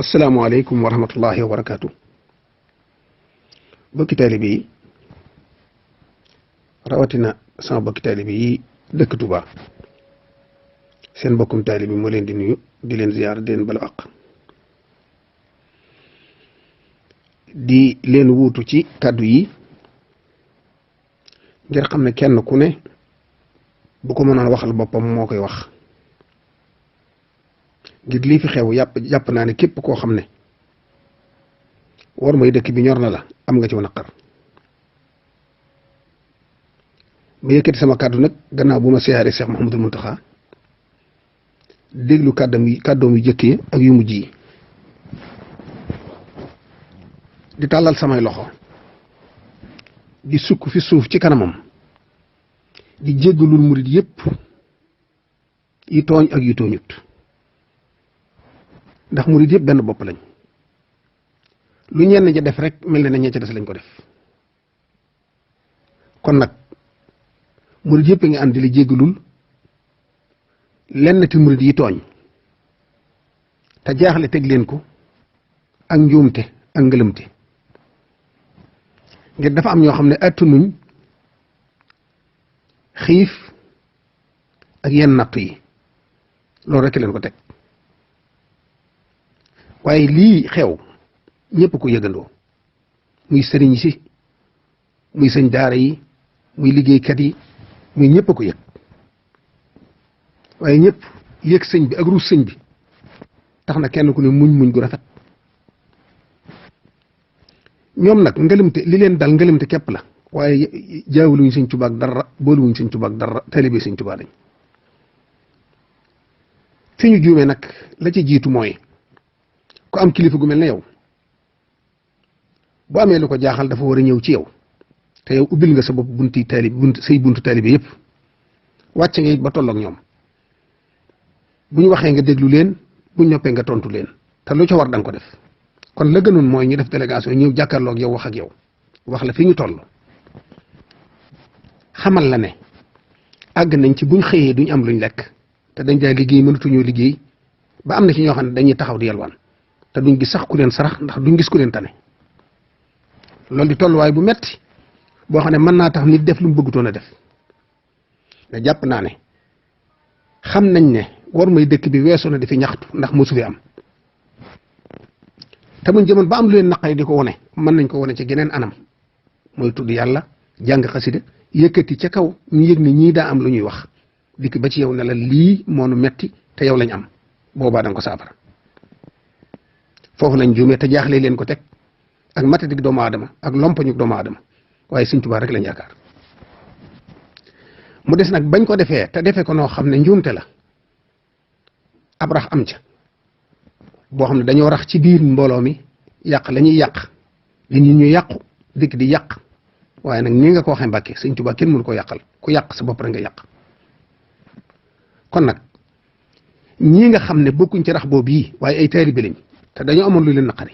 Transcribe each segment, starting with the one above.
asalaamaaleykum wa rahmatullahi wa barakaatu. bokki taalibe yi rawatina sama bokki taalibe yi dëkk Touba seen bokkum taalibe moo leen di nuyu di leen ziyaar di leen balu àq di leen wuutu ci kàddu yi ngir xam ne kenn ku ne bu ko mënoon waxal boppam moo koy wax ngir lii fi xew jàpp naa ne képp koo xam ne war mooy dëkk bi ñor na la am nga ci naqar ma yëkkati sama kàddu nag gannaaw bu ma siyaare Cheikh Mouhamadul Mountakha déglu kàddoom yu jëkk yi ak yu mujj yi di tàllal samay loxo di sukk fi suuf ci kanamam di jéggalul murit yépp yi tooñ ak yu tooñut ndax murit yëpp benn bopp lañ lu ñenn ja def rek mel na ña ca des lañ ko def kon nag murit yëpp nga ànd di la jéggalul lenn ti murit yi tooñ te jaaxle teg leen ko ak njuumte ak ngëlëmte ngir dafa am ñoo xam ne attanuñ xiif ak yenn natt yi loolu rek leen ko teg waaye lii xew ñëpp ko yëgandoo muy sëriñ si muy sëñ daara yi muy liggéeykat yi muy ñëpp ko yëg waaye ñëpp yëg sëñ bi ak ruus sëñ bi tax na kenn ku ne muñ gu rafet ñoom nag ngëlëmte li leen dal ngëlëmte képp la waaye jaawuluñ sëñ Tuubaa ak dara booluwuñ sëñ Tuubaa ak dara taalibe sëñ Tuubaa lañ fi ñu juumee nag la ci jiitu mooy ku am kilifa gu mel ne yow bu amee lu ko jaaxal dafa war a ñëw ci yow te yow ubbil nga sa bopp bunti taalib say buntu taalibe yëpp wàcce nga it ba tolloog ñoom bu ñu waxee nga déglu leen bu ñu noppee nga tontu leen te lu ca war da nga ko def kon la gënoon mooy ñu def délégation ñëw jàkkaarloog yow wax ak yow wax la fi ñu toll xamal la ne àgg nañ ci buñ xëyee duñ am luñ lekk te dañ jaay liggéey mënatuñoo liggéey ba am na ci ñoo xam ne dañuy taxaw di yalwaan te duñ gis sax ku leen sarax ndax duñ gis ku leen tane loolu di tolluwaay bu metti boo xam ne mën naa tax nit def lu mu bëggutoon a def te jàpp naa ne xam nañ ne war mooy dëkk bi weesoo na di fi ñaxtu ndax mosu fi am te buñ jëmoon ba am lu leen naqari di ko wone mën nañ ko wone ci geneen anam mooy tudd yàlla jàng xasida yëkkati ca kaw ñu yëg ne ñii daa am lu ñuy wax dikk ba ci yow ne la lii moonu metti te yow lañ am boobaa danga ko saafara foofu lañ juumee te jaaxle leen ko teg ak matadik doomu aadama ak lompañu doomu aadama waaye Sëñ Tuubaa rek lañ yaakaar mu des nag bañ ko defee te defee ko noo xam ne njuumte la ab rax am ca boo xam ne dañoo rax ci biir mbooloo mi yàq la ñuy yàq li ñu yàqu dikk di yàq waaye nag ni nga ko waxee Mbàkke Sëñ Tuubaa kenn mënu ko yàqal ku yàq sa bopp rek nga yàq kon nag ñii nga xam ne bokkuñ ci rax boobu yi waaye ay taalibe lañ te dañoo amoon lu leen naqari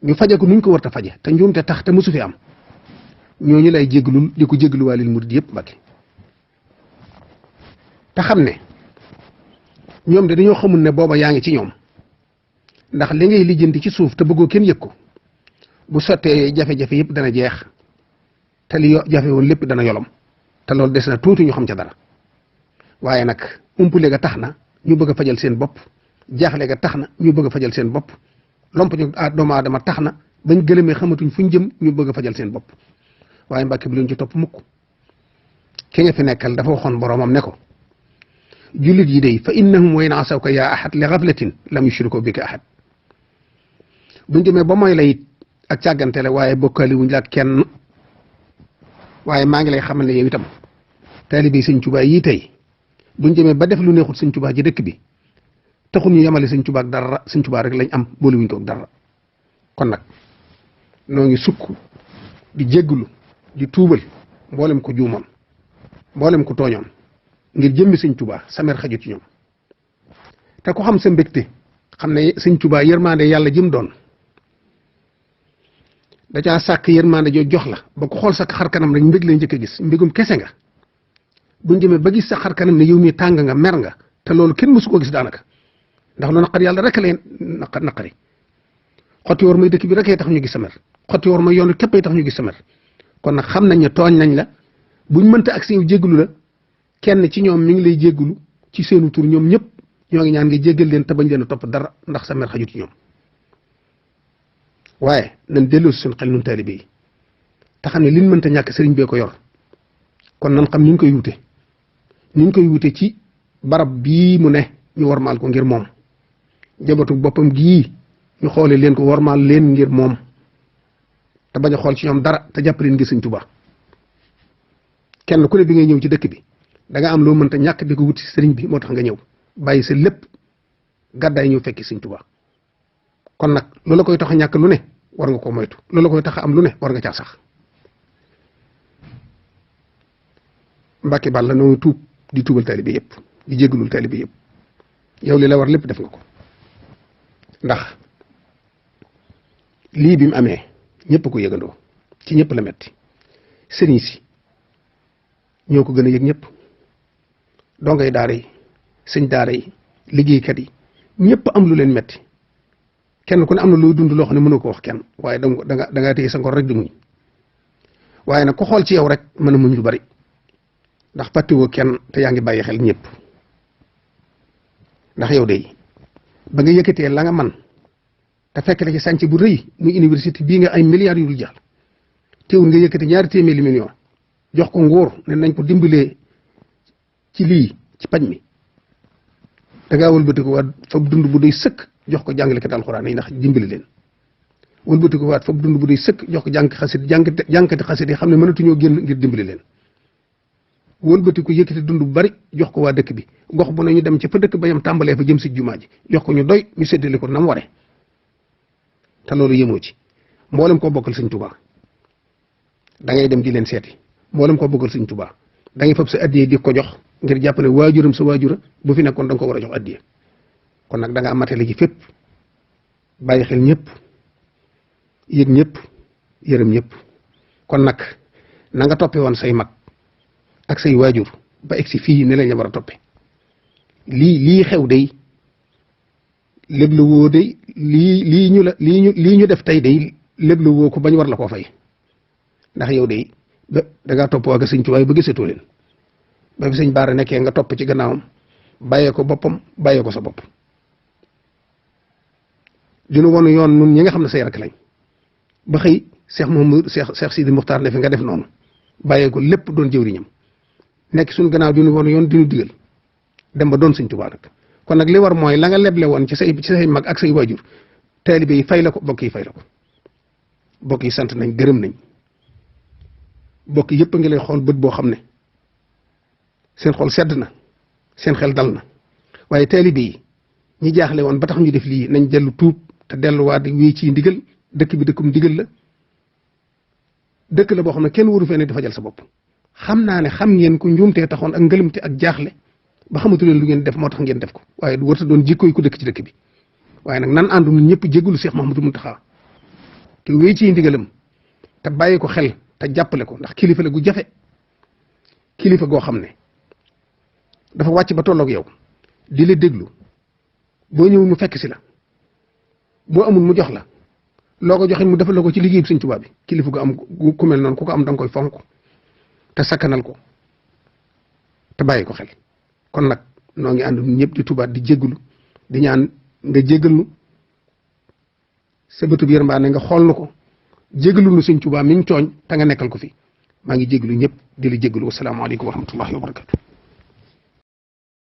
ñu faje ko nuñ ko war a faje te njuumte tax te mosu fi am ñooñu lay jéglul di ko jégluwaalil murid yëpp Mbàkke te xam ne ñoom de dañoo xamul ne booba yaa ngi ci ñoom ndax li ngay lijjanti ci suuf te bëggoo kenn yëg ko bu sottee jafe-jafe yëpp dana jeex te li jafe woon lépp dana yolom te loolu des na tuuti ñu xam ca dara waaye nag umpule ga tax na ñu bëgg a fajal seen bopp jaaxle ga tax na ñu bëgg a fajal seen bopp lomp ñu doomu aadama tax na bañ gëlëmee xamatuñ fuñ jëm ñu bëgg a fajal seen bopp waaye Mbàkke bu leen ci topp mukk ki nga fi nekkal dafa waxoon boroomam ne ko jullit yi day fa innahum wa in asawka yaa ahad li ghaflatin lam yushriku bika ahad buñ demee ba mooy la it ak càggante la waaye bokkaali wuñ la ak kenn waaye maa ngi lay xamal ne yow itam taalibe Sëñ Tuubaa yi tey buñ demee ba def lu neexut Sëñ Tuubaa ji dëkk bi taxul ñu yemale Sëñ Tuubaa ak dara Sëñ Tuubaa rek lañ am boole wuñ ko ak dara kon nag noo ngi sukk di jégglu di tuubal mboolem ko juumoon mboolem ko tooñoon ngir jëmmi Sëñ Tuubaa samer xajut ci ñoom te ku xam sa mbégte xam ne Sëñ Tuubaa yërmande yàlla jëm doon da caa sàkk yërmande joo jox la ba ko xool sa xar kanam rek mbég lay njëkk a gis mbégum kese nga buñ demee ba gis sa xar kanam ne yow mii tàng nga mer nga te loolu kenn mësu koo gis daanaka ndax lu naqari yàlla rek leen naqari xotti war may dëkk bi rek tax ñu gis sa mer xotti war may yoonu képp tax ñu gis sa mer kon nag xam nañ ne tooñ nañ la buñ mënta ak yow jéggalu la kenn ci ñoom mi ngi lay jéggalu ci seenu tur ñoom ñëpp ñoo ngi ñaan nga jéggal leen te bañ leen a topp dara ndax sa mer xajut ci ñoom waaye nañ delloo si suñ xel nun taalibe yi te xam ne liñ mënta ñàkk sëriñ bee ko yor kon nan xam ni ñu koy wute ci barab bii mu ne ñu warmaal ko ngir moom jabatu boppam gii ñu xoole leen ko warmaal leen ngir moom te bañ a xool ci ñoom dara te jàpp leen ngir Sëriñ Tuubaa kenn ku ne bi ngay ñëw ci dëkk bi da nga am loo mënta ñàkk di ko wuti sëriñ bi moo tax nga ñëw bàyyi sa lépp gàddaay ñëw fekki Sëriñ Tuubaa kon nag loola koy tax a ñàkk lu ne war nga ko moytu loola koy tax a am lu ne war nga caa sax Mbàkke Bàlla noo tuub di tuubal taalibe yëpp di jéggalul taalibe yëpp yow li la war lépp def nga ko ndax lii bi mu amee ñëpp ko yëgandoo ci ñëpp la metti sëriñ si ñoo ko gën a yëg ñëpp dongay daara yi sëñ daara yi liggéeykat yi ñëpp am lu leen metti kenn ku ne am na looy dund loo xam ne mënoo ko wax kenn waaye da nga téye sa ngor rek di muñ waaye nag ku xool ci yow rek mën a muñ lu bari ndax fàttewoo kenn te yaa ngi bàyyi xel ñëpp ndax yow de ba nga yëkkatee la nga man te fekk la ci sànc bu rëy muy université bii nga ay milliards yu dul jàll teewul nga yëkkati 200 millions jox ko nguur ne nañ ko dimbalee ci lii ci paj mi da ngaa wëlbati ko waat fab dund bu doy sëkk jox ko jàngalekat alxuraan yi ndax dimbali leen wëlbati ko waat fab dund bu doy sëkk jox ko jàngkati xasit yi xam ne mënatuñoo génn ngir dimbali leen wëlbati ko yëkkati dund bu bari jox ko waa dëkk bi gox bu ne ñu dem ci fa dëkk ba yam tàmbalee fa jëm si jumaa ji jox ko ñu doy ñu séddale ko nam ware te loolu yemoo ci mboolem koo bokkal Sëñ Tuubaa da ngay dem di leen seeti mboolem koo bokkal Sëñ Tuubaa da ngay fab sa addiye di ko jox ngir jàpp ne waajuram sa waajura bu fi nekkoon da nga ko war a jox addiye kon nag da nga amatale ci fépp bàyyi xel ñëpp yëg ñëpp yërëm ñëpp kon nag na nga toppe woon say mag ak say waajur ba egsi fii ne lañ la war a toppe lii xew day lépp la woo day lii ñu def tey day lépp la woo ko bañ war la koo fay ndax yow day ba da ngaa topp waa Sëñ Tuubaa ba gisatoo leen ba fi Sëñ Baara nekkee nga topp ci gannaawam bàyyee ko boppam bàyyee ko sa bopp dina won yoon nun ñi nga xam ne say rak lañ ba xëy Cheikh Sidi Muxtaar ne fi nga def noonu bàyyee ko lépp doon jëwriñam nekk suñu gannaaw dinu won yoon dinu digal dem ba doon Sëñ Tuubaa nag kon nag li war mooy la nga leble woon ci say mag ak say waajur taalibe yi fay la ko bokk yi fay la ko bokk yi sant nañ gërëm nañ bokk yëpp a ngi lay xool bët boo xam ne seen xol sedd na seen xel dal na waaye taalibe yi ñi jaaxle woon ba tax ñu def lii nañ dellu tuub te delluwaat di wéy ci ndigal dëkk bi dëkkum ndigal la dëkk la boo xam ne kenn waru fee ne di fajal sa bopp xam naa ne xam ngeen ko njuumtee taxoon ak ngëlëmte ak jaaxle ba xamatu leen lu ngeen def moo tax ngeen def ko waaye du warta doon jikko yi ko dëkk ci dëkk bi waaye nag nan àndu ñun ñëpp jégalu Cheikh Mouhamadou Mountakha te wéy ci ndigalam te bàyyi ko xel te jàppale ko ndax kilifa la gu jafe kilifa goo xam ne dafa wàcc ba tolloog yow di la déglu boo ñëwul mu fekk si la boo amul mu jox la loo ko joxe mu defal la ko ci liggéey bi Sëñ Tuubaa bi kilifa gu am ku mel noonu ku ko am da nga koy fonk te sakkanal ko te bàyyi ko xel kon nag noo ngi ànd ñëpp di tubaat di jégalu di ñaan nga jégal nu sa bëtub yërmande nga xool nu ko jégalu nu Sëñ Tuubaa mi ñu tooñ te nga nekkal ko fi maa ngi jégalu ñëpp di la jégalu wasalaamaaleykum wa rahmatullahi wa barakatu